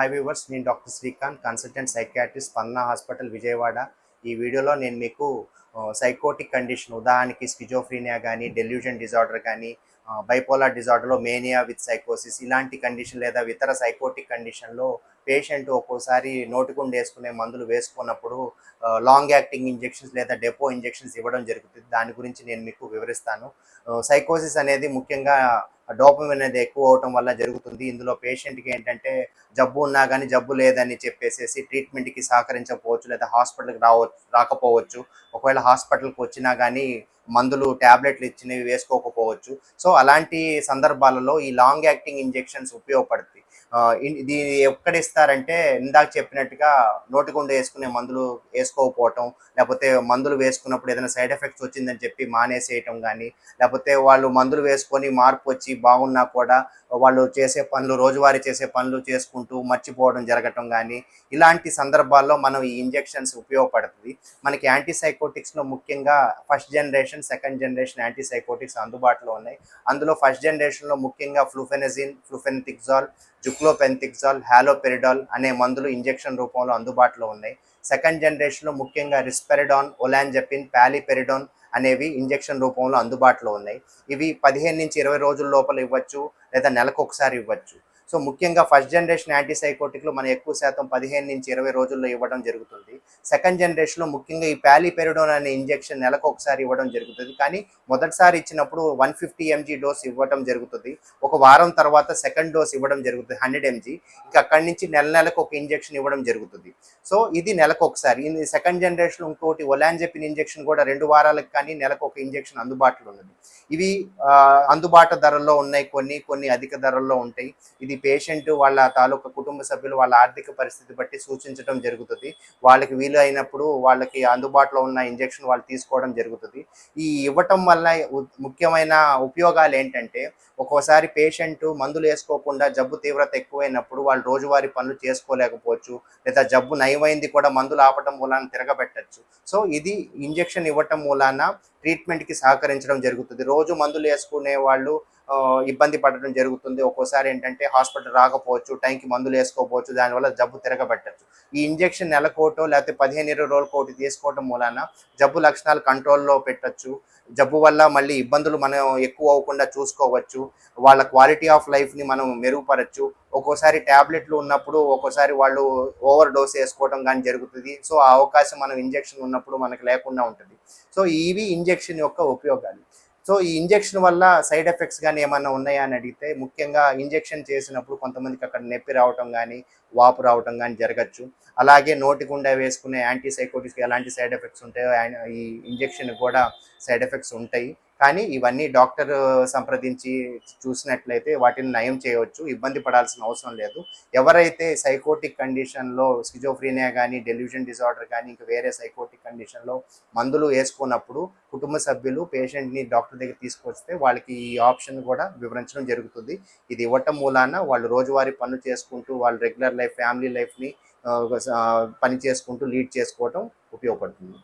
Hi viewers, నేను doctor Srikanth, consultant psychiatrist, స్పందన hospital Vijayawada. ఈ వీడియోలో నేను మీకు సైకోటిక్ కండిషన్, ఉదాహరణకి స్కిజోఫ్రీనియా కానీ, డెల్యూజన్ డిజార్డర్ కానీ, బైపోలార్ డిజార్డర్లో మేనియా విత్ సైకోసిస్, ఇలాంటి కండిషన్ లేదా ఇతర సైకోటిక్ కండిషన్లో పేషెంట్ ఒక్కోసారి నోటిగుండు వేసుకునే మందులు వేసుకున్నప్పుడు లాంగ్ యాక్టింగ్ ఇంజెక్షన్స్ లేదా డెపో ఇంజెక్షన్స్ ఇవ్వడం జరుగుతుంది. దాని గురించి నేను మీకు వివరిస్తాను. సైకోసిస్ అనేది ముఖ్యంగా డోపమైన్ అనేది ఎక్కువ అవటం వల్ల జరుగుతుంది. ఇందులో పేషెంట్కి ఏంటంటే జబ్బు ఉన్నా కానీ జబ్బు లేదని చెప్పేసేసి ట్రీట్మెంట్కి సహకరించకపోవచ్చు, లేదా హాస్పిటల్కి రాకపోవచ్చు. ఒకవేళ హాస్పిటల్కి వచ్చినా కానీ మందులు ట్యాబ్లెట్లు ఇచ్చినవి వేసుకోకపోవచ్చు. సో అలాంటి సందర్భాలలో ఈ లాంగ్ యాక్టింగ్ ఇంజెక్షన్స్ ఉపయోగపడుతుంది. ఇది ఎక్కడ ఇస్తారంటే, ఇందాక చెప్పినట్టుగా నోటిగుండు వేసుకునే మందులు వేసుకోకపోవటం, లేకపోతే మందులు వేసుకున్నప్పుడు ఏదైనా సైడ్ ఎఫెక్ట్స్ వచ్చిందని చెప్పి మానేసేయటం కానీ, లేకపోతే వాళ్ళు మందులు వేసుకొని మార్పు వచ్చి బాగున్నా కూడా వాళ్ళు చేసే పనులు, రోజువారీ చేసే పనులు చేసుకుంటూ మర్చిపోవడం జరగటం కానీ, ఇలాంటి సందర్భాల్లో మనం ఈ ఇంజెక్షన్స్ ఉపయోగపడుతుంది. మనకి యాంటీసైకోటిక్స్లో ముఖ్యంగా first generation, second generation antipsychotics అందుబాటులో ఉన్నాయి. అందులో ఫస్ట్ జనరేషన్లో ముఖ్యంగా ఫ్లూఫెనజిన్, ఫ్లూఫెనతిక్జాల్, జుక్లోపెంతిక్జాల్, హాలోపెరిడాల్ అనే మందులు ఇంజెక్షన్ రూపంలో అందుబాటులో ఉన్నాయి. సెకండ్ జనరేషన్లో ముఖ్యంగా రిస్పెరిడాన్, ఒలాంజపిన్, పాలిపెరిడాన్ అనేవి ఇంజెక్షన్ రూపంలో అందుబాటులో ఉన్నాయి. ఇవి 15 నుంచి 20 రోజుల లోపల ఇవ్వచ్చు, లేదా నెలకు ఒకసారి ఇవ్వచ్చు. సో ముఖ్యంగా ఫస్ట్ జనరేషన్ యాంటీసైకోటిక్లో మనం ఎక్కువ శాతం 15 నుంచి 20 రోజుల్లో ఇవ్వడం జరుగుతుంది. సెకండ్ జనరేషన్లో ముఖ్యంగా ఈ పాలిపెరిడోన్ అనే ఇంజెక్షన్ నెలకు ఒకసారి ఇవ్వడం జరుగుతుంది. కానీ మొదటిసారి ఇచ్చినప్పుడు 150 mg డోస్ ఇవ్వడం జరుగుతుంది. ఒక వారం తర్వాత సెకండ్ డోస్ ఇవ్వడం జరుగుతుంది 100 mg. ఇంకా అక్కడి నుంచి నెలకు ఒక ఇంజెక్షన్ ఇవ్వడం జరుగుతుంది. సో ఇది నెలకు ఒకసారి. ఇది సెకండ్ జనరేషన్. ఇంకోటి ఒలాంజపిన్ ఇంజెక్షన్ కూడా 2 వారాలకు కానీ నెలకు ఒక ఇంజెక్షన్ అందుబాటులో ఉన్నది. ఇవి అందుబాటు ధరల్లో ఉన్నాయి, కొన్ని అధిక ధరల్లో ఉంటాయి. ఇది పేషెంట్ వాళ్ళ తాలూకా కుటుంబ సభ్యులు వాళ్ళ ఆర్థిక పరిస్థితి బట్టి సూచించడం జరుగుతుంది. వాళ్ళకి వీలు అయినప్పుడు వాళ్ళకి అందుబాటులో ఉన్న ఇంజెక్షన్ వాళ్ళు తీసుకోవడం జరుగుతుంది. ఈ ఇవ్వటం వల్ల ముఖ్యమైన ఉపయోగాలు ఏంటంటే, ఒక్కోసారి పేషెంట్ మందులు వేసుకోకుండా జబ్బు తీవ్రత ఎక్కువైనప్పుడు వాళ్ళు రోజువారీ పనులు చేసుకోలేకపోవచ్చు, లేదా జబ్బు నయమైంది కూడా మందులు ఆపటం మూలాన తిరగబెట్టచ్చు. సో ఇది ఇంజెక్షన్ ఇవ్వటం మూలాన ట్రీట్మెంట్కి సహకరించడం జరుగుతుంది. రోజు మందులు వేసుకునే వాళ్ళు ఇబ్బంది పడడం జరుగుతుంది. ఒక్కోసారి ఏంటంటే హాస్పిటల్ రాకపోవచ్చు, టైంకి మందులు వేసుకోకపోవచ్చు, దానివల్ల జబ్బు తిరగబెట్టచ్చు. ఈ ఇంజెక్షన్ నెలకోటో లేకపోతే 15-20 రోజులకోటి తీసుకోవటం మూలాన జబ్బు లక్షణాలు కంట్రోల్లో పెట్టచ్చు. జబ్బు వల్ల మళ్ళీ ఇబ్బందులు మనం ఎక్కువ అవ్వకుండా చూసుకోవచ్చు. వాళ్ళ క్వాలిటీ ఆఫ్ లైఫ్ని మనం మెరుగుపరచ్చు. ఒక్కోసారి ట్యాబ్లెట్లు ఉన్నప్పుడు ఒక్కోసారి వాళ్ళు ఓవర్ డోస్ వేసుకోవడం కానీ జరుగుతుంది. సో ఆ అవకాశం మనం ఇంజెక్షన్ ఉన్నప్పుడు మనకు లేకుండా ఉంటుంది. సో ఇవి ఇంజెక్షన్ యొక్క ఉపయోగాలు. సో ఈ ఇంజెక్షన్ వల్ల సైడ్ ఎఫెక్ట్స్ కానీ ఏమన్నా ఉన్నాయా అని అడిగితే, ముఖ్యంగా ఇంజెక్షన్ చేసినప్పుడు కొంతమందికి అక్కడ నొప్పి రావటం కానీ, వాపు రావటం కానీ జరగచ్చు. అలాగే నోటి గుండా వేసుకునే యాంటీసైకోటిక్స్కి ఎలాంటి సైడ్ ఎఫెక్ట్స్ ఉంటాయో ఈ ఇంజెక్షన్ కూడా సైడ్ ఎఫెక్ట్స్ ఉంటాయి. కానీ ఇవన్నీ డాక్టర్ సంప్రదించి చూసినట్లయితే వాటిని నయం చేయవచ్చు. ఇబ్బంది పడాల్సిన అవసరం లేదు. ఎవరైతే సైకోటిక్ కండిషన్లో స్కిజోఫ్రీనియా కానీ, డెల్యూజన్ డిజార్డర్ కానీ, ఇంకా వేరే సైకోటిక్ కండిషన్లో మందులు వేసుకున్నప్పుడు కుటుంబ సభ్యులు పేషెంట్ని డాక్టర్ దగ్గర తీసుకొస్తే వాళ్ళకి ఈ ఆప్షన్ కూడా వివరించడం జరుగుతుంది. ఇది ఇవ్వటం మూలాన వాళ్ళు రోజువారీ పనులు చేసుకుంటూ వాళ్ళ రెగ్యులర్ లైఫ్, ఫ్యామిలీ లైఫ్ని పని చేసుకుంటూ లీడ్ చేసుకోవటం ఉపయోగపడుతుంది.